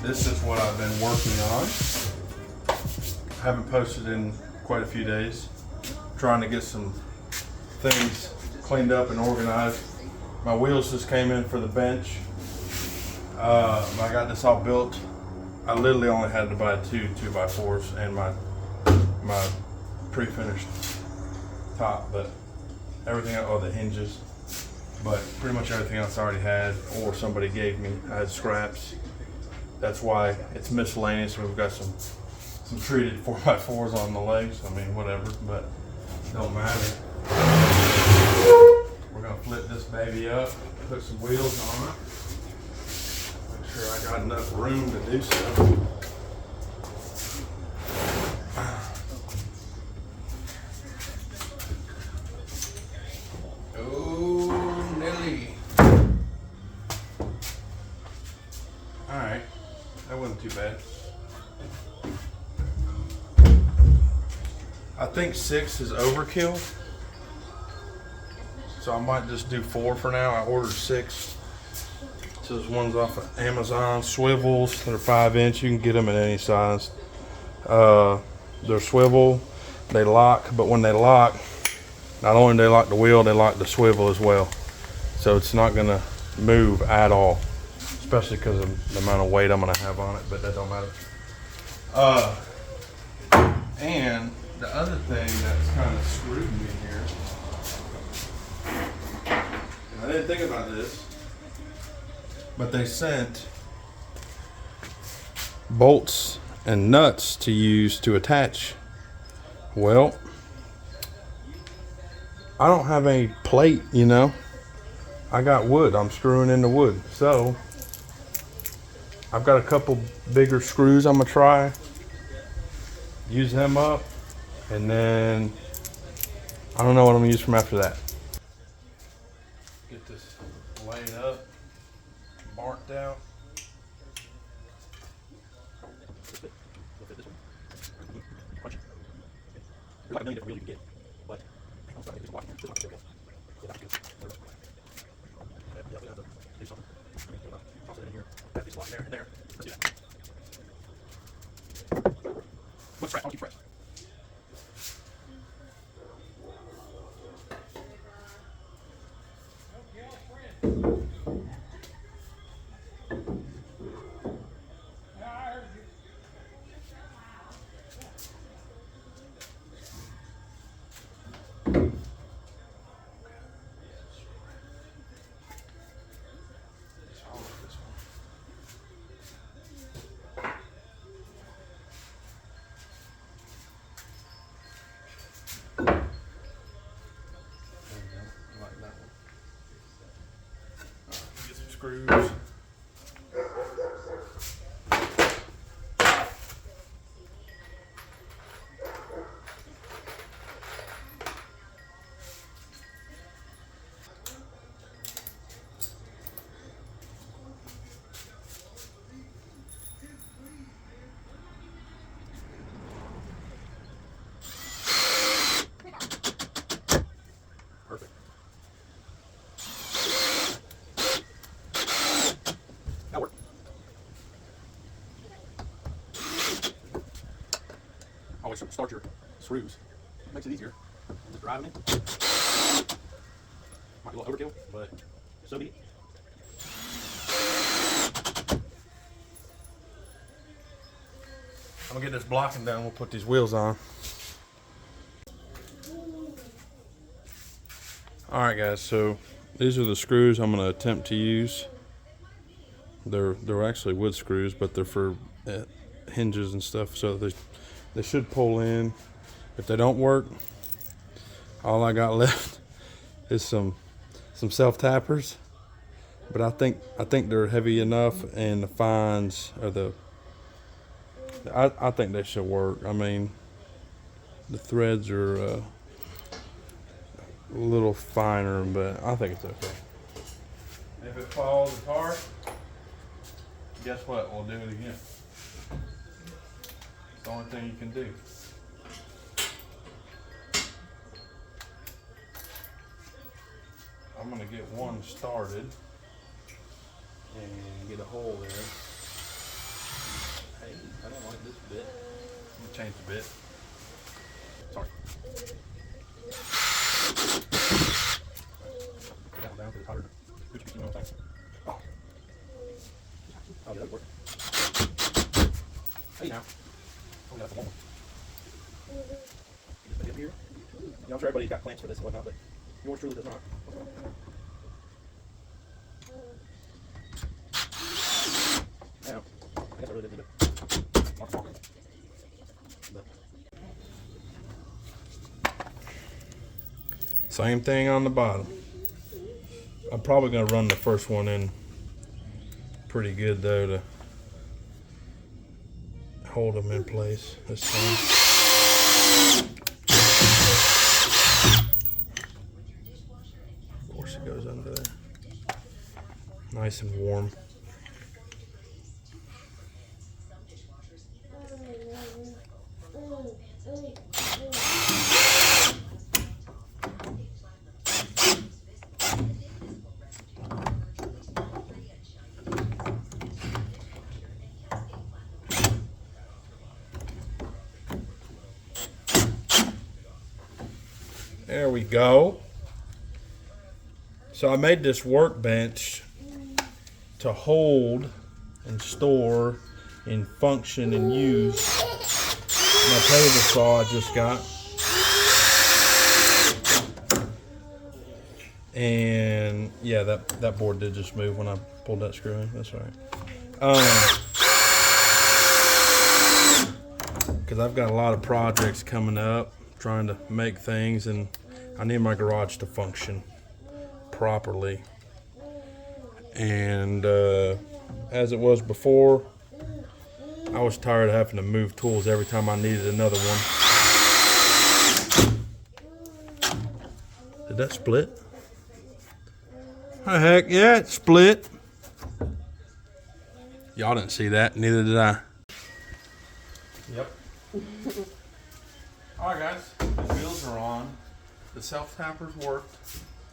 This is what I've been working on. Haven't posted in quite a few days. Trying to get some things cleaned up and organized. My wheels just came in for the bench. I got this all built. I literally only had to buy two 2x4s and my pre-finished top, but everything, the hinges, but pretty much everything else I already had or somebody gave me. I had scraps. That's why it's miscellaneous. We've got some treated 4x4s on the legs. I mean, whatever, but don't matter. We're gonna flip this baby up, put some wheels on it. Make sure I got enough room to do so. Oh, Nelly. All right, that wasn't too bad. I think 6 is overkill, so I might just do 4 for now. I ordered 6. So those ones off of Amazon, swivels. They're 5-inch. You can get them in any size. They're swivel. They lock, but when they lock, not only do they lock the wheel, they lock the swivel as well. So it's not gonna move at all, especially because of the amount of weight I'm gonna have on it. But that don't matter. And the other thing that's kind of screwed me here, and I didn't think about this, but they sent bolts and nuts to use to attach. Well, I don't have any plate, you know. I got wood. I'm screwing into wood. So I've got a couple bigger screws I'm gonna try. Use them up. And then I don't know what I'm gonna use from after that. Get this laid up, marked out. There's like a million different wheels you can get, but I'm sorry, this one is okay. Yeah, that's good. Yeah, we have to do something. Toss it in here. Have these slots there and there. Let's do that. What's fresh? I'll keep fresh. Screws. Perfect. That worked. Always start your screws. Makes it easier. Just driving it. Might be a little overkill, but so be it. I'm gonna get this blocking done. We'll put these wheels on. All right, guys. So these are the screws I'm gonna attempt to use. They're actually wood screws, but they're for hinges and stuff. So they should pull in. If they don't work, all I got left is some self tappers. But I think they're heavy enough, and the fines are I think they should work. I mean, the threads are a little finer, but I think it's okay. If it falls apart, guess what? We'll do it again. It's the only thing you can do. I'm gonna get one started and get a hole there. I don't like this bit. Let me change the bit. Sorry. Down because it's hotter. Oh. Oh, yeah, that worked. Hey now. Oh, yeah, that's a long one. Get this here. You know, I'm sure everybody's got clamps for this and whatnot, but yours truly does not. Now, I guess I really didn't need it. Mark. Same thing on the bottom. I'm probably gonna run the first one in pretty good though to hold them in place this time. Of course it goes under there. Nice and warm. There we go. So I made this workbench to hold and store and function and use my table saw I just got. And yeah, that board did just move when I pulled that screw in. That's right. Because I've got a lot of projects coming up, trying to make things, and I need my garage to function properly. And as it was before, I was tired of having to move tools every time I needed another one. Did that split? Oh, heck yeah, it split. Y'all didn't see that, neither did I. Yep. Alright guys, the wheels are on. The self-tappers worked.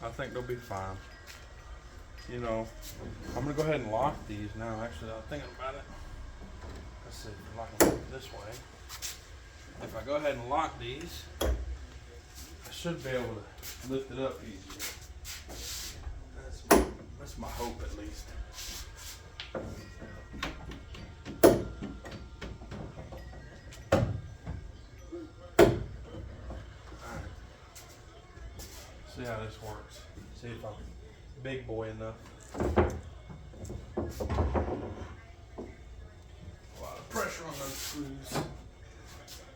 I think they'll be fine. You know, I'm gonna go ahead and lock these now. Actually, I'm thinking about it. Let's see, lock them this way. If I go ahead and lock these, I should be able to lift it up easier. That's my hope, at least. Alright. See how this works. See if I'm big boy enough. A lot of pressure on those screws.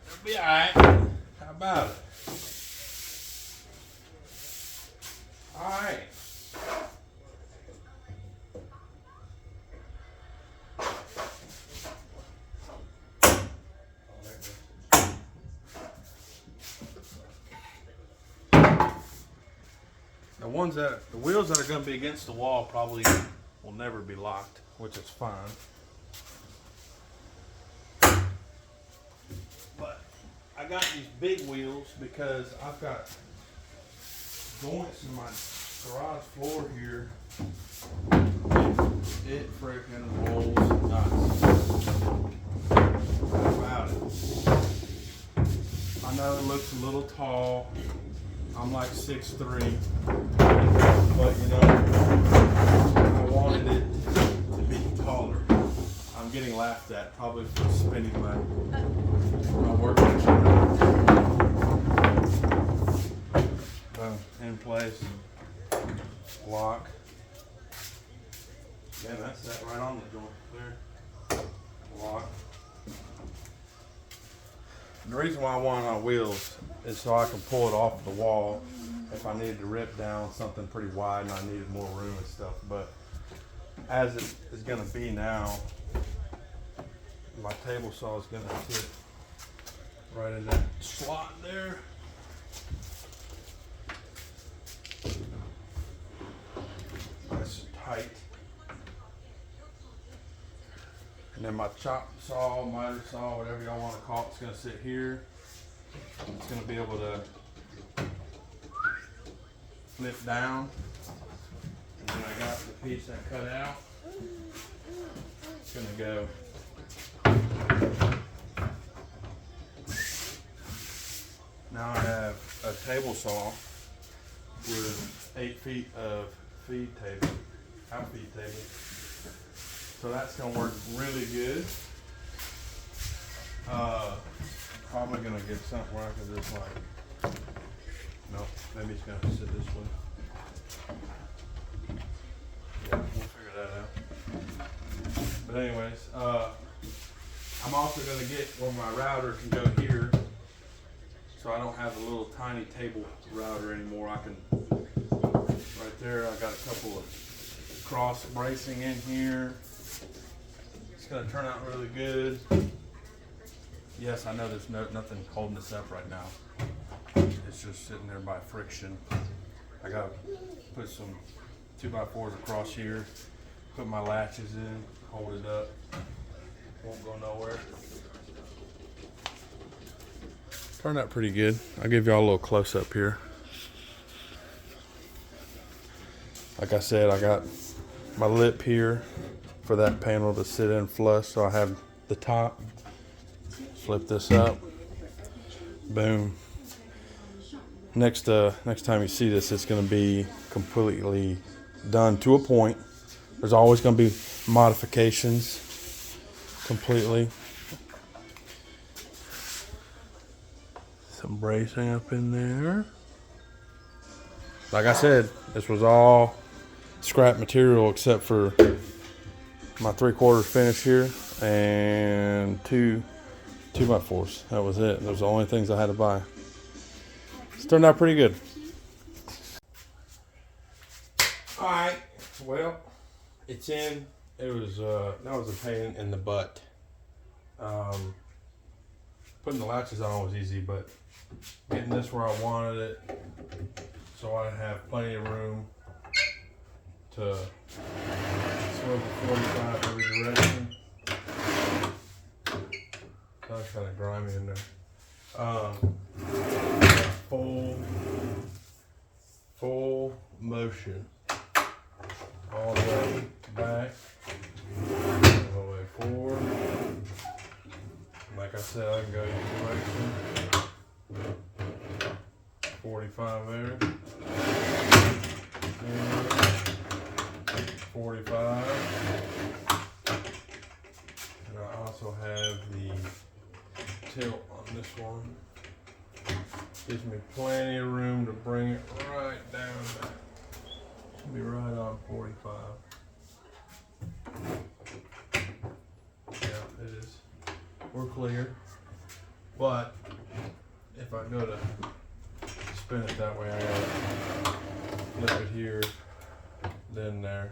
It'll be alright. How about it? Alright. The wheels that are going to be against the wall probably will never be locked, which is fine. But I got these big wheels because I've got joints in my garage floor here. It freaking rolls nuts. How about it? I know it looks a little tall. I'm like 6'3", but you know, I wanted it to be taller. I'm getting laughed at, probably for spinning my workbench. In place, lock. Yeah, that's that right on the joint there. Lock. The reason why I want it on wheels is so I can pull it off the wall if I needed to rip down something pretty wide and I needed more room and stuff. But as it is going to be now, my table saw is going to fit right in that slot there. Nice and tight. And then my chop saw, miter saw, whatever y'all want to call it, it's going to sit here. It's going to be able to flip down. And then I got the piece that cut out. It's going to go table saw with 8 feet of feed table, cow feed table. So that's gonna work really good. Probably gonna get something where I can just like, no, maybe it's gonna sit this way. Yeah, we'll figure that out. But anyways, I'm also gonna get where my router can go here, so I don't have a little tiny table router anymore. I can, right there, I got a couple of cross bracing in here. It's gonna turn out really good. Yes, I know there's nothing holding this up right now. It's just sitting there by friction. I gotta put some 2x4s across here, put my latches in, hold it up. Won't go nowhere. Turned out pretty good. I'll give y'all a little close up here. Like I said, I got my lip here for that panel to sit in flush, so I have the top. Flip this up. Boom. Next time you see this, it's going to be completely done to a point. There's always going to be modifications. Completely. Some bracing up in there. Like I said, this was all scrap material except for my 3/4 finish here and 2x4s. That was it. Those are the only things I had to buy. It's turned out pretty good. Alright, well, it's in. It was that was a pain in the butt. Putting the latches on was easy, but getting this where I wanted it, so I have plenty of room to swivel 45 every direction. That's kind of grimy in there. Full motion. All the way back, all the way forward. Like I said, I can go either direction. 45 there. And 45. And I also have the tilt on this one. Gives me plenty of room to bring it right down there. Should be right on 45. Yeah, it is. We're clear. But if I go to spin it that way, I gotta flip it here, then there.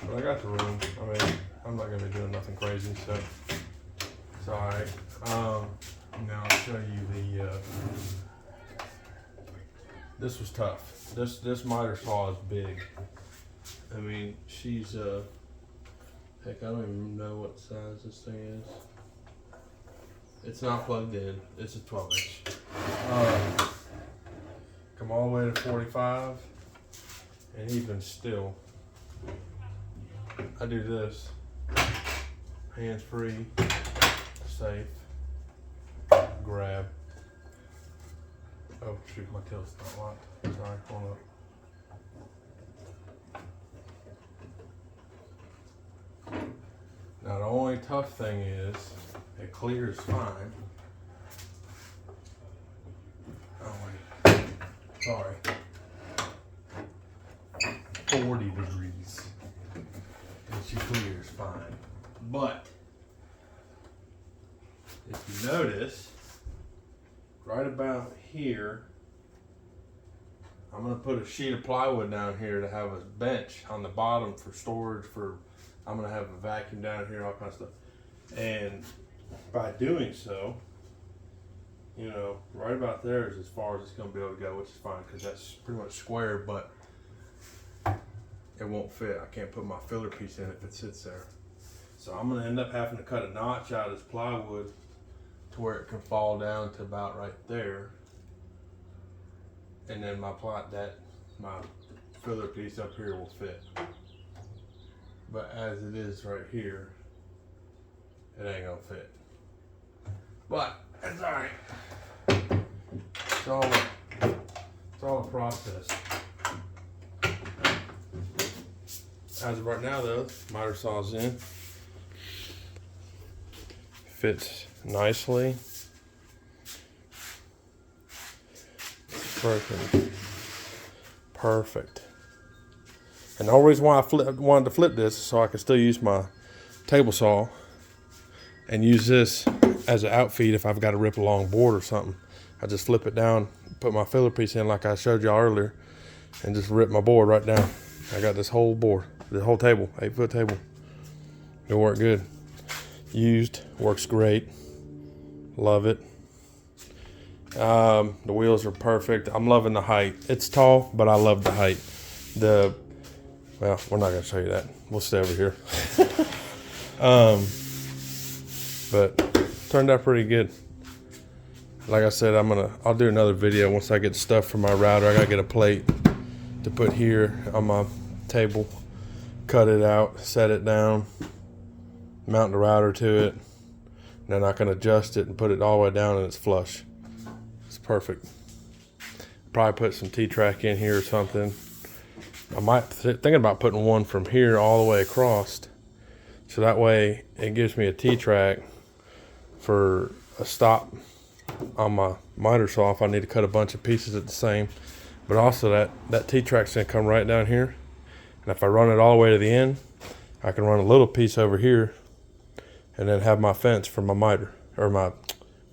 But I got the room. I mean, I'm not gonna be doing nothing crazy, so it's alright. Now I'll show you the. This was tough. This miter saw is big. I mean, she's heck, I don't even know what size this thing is. It's not plugged in. It's a 12-inch. Come all the way to 45, and even still, I do this. Hands free, safe. Grab. Oh shoot, my tail's not locked. Sorry, hold up. Now the only tough thing is, it clears fine. Oh wait, sorry. 40 degrees. And she clears fine. But, if you notice, right about here, I'm going to put a sheet of plywood down here to have a bench on the bottom for storage. I'm going to have a vacuum down here, all kinds of stuff. And by doing so, you know, right about there is as far as it's going to be able to go, which is fine because that's pretty much square, but it won't fit. I can't put my filler piece in if it sits there. So I'm going to end up having to cut a notch out of this plywood to where it can fall down to about right there, and then my filler piece up here will fit. But as it is right here, it ain't gonna fit. But That's all right. It's all a process. As of right now, though, miter saw's in. Fits nicely. Perfect. Perfect. And the whole reason why I wanted to flip this is so I could still use my table saw and use this as an outfeed if I've got to rip a long board or something. I just flip it down, put my filler piece in like I showed y'all earlier, and just rip my board right down. I got this whole board, the whole table, 8-foot table. It'll work good. Used, works great. Love it. The wheels are perfect. I'm loving the height. It's tall, but I love the height. Well, we're not gonna show you that. We'll stay over here. But turned out pretty good. Like I said, I'll do another video once I get stuff from my router. I gotta get a plate to put here on my table, cut it out, set it down, mount the router to it, and then I can adjust it and put it all the way down and it's flush. It's perfect. Probably put some T-track in here or something. I might thinking about putting one from here all the way across, so that way it gives me a T-track for a stop on my miter saw if I need to cut a bunch of pieces at the same. But also that T-track's gonna come right down here, and if I run it all the way to the end, I can run a little piece over here and then have my fence for my miter, or my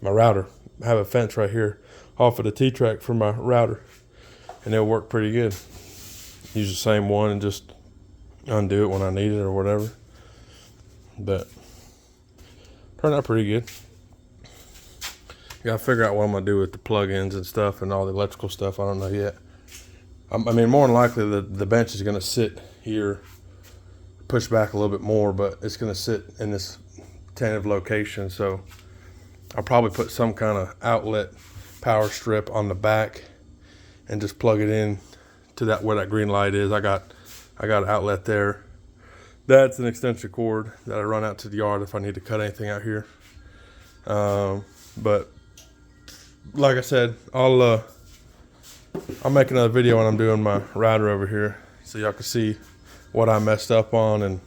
router. Have a fence right here off of the T-track for my router, and it'll work pretty good. Use the same one and just undo it when I need it or whatever. But turned out pretty good. Gotta figure out what I'm gonna do with the plugins and stuff and all the electrical stuff. I don't know yet. I mean, more than likely the bench is gonna sit here, push back a little bit more, but it's gonna sit in this tentative location. So I'll probably put some kind of outlet power strip on the back and just plug it in to that where that green light is. I got an outlet there. That's an extension cord that I run out to the yard if I need to cut anything out here. But like I said, I'll make another video when I'm doing my router over here, so y'all can see what I messed up on and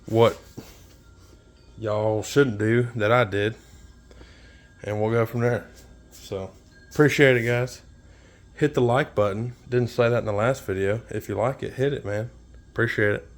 what y'all shouldn't do that I did, and we'll go from there. So appreciate it, guys. Hit the like button. Didn't say that in the last video. If you like it, hit it, man. Appreciate it.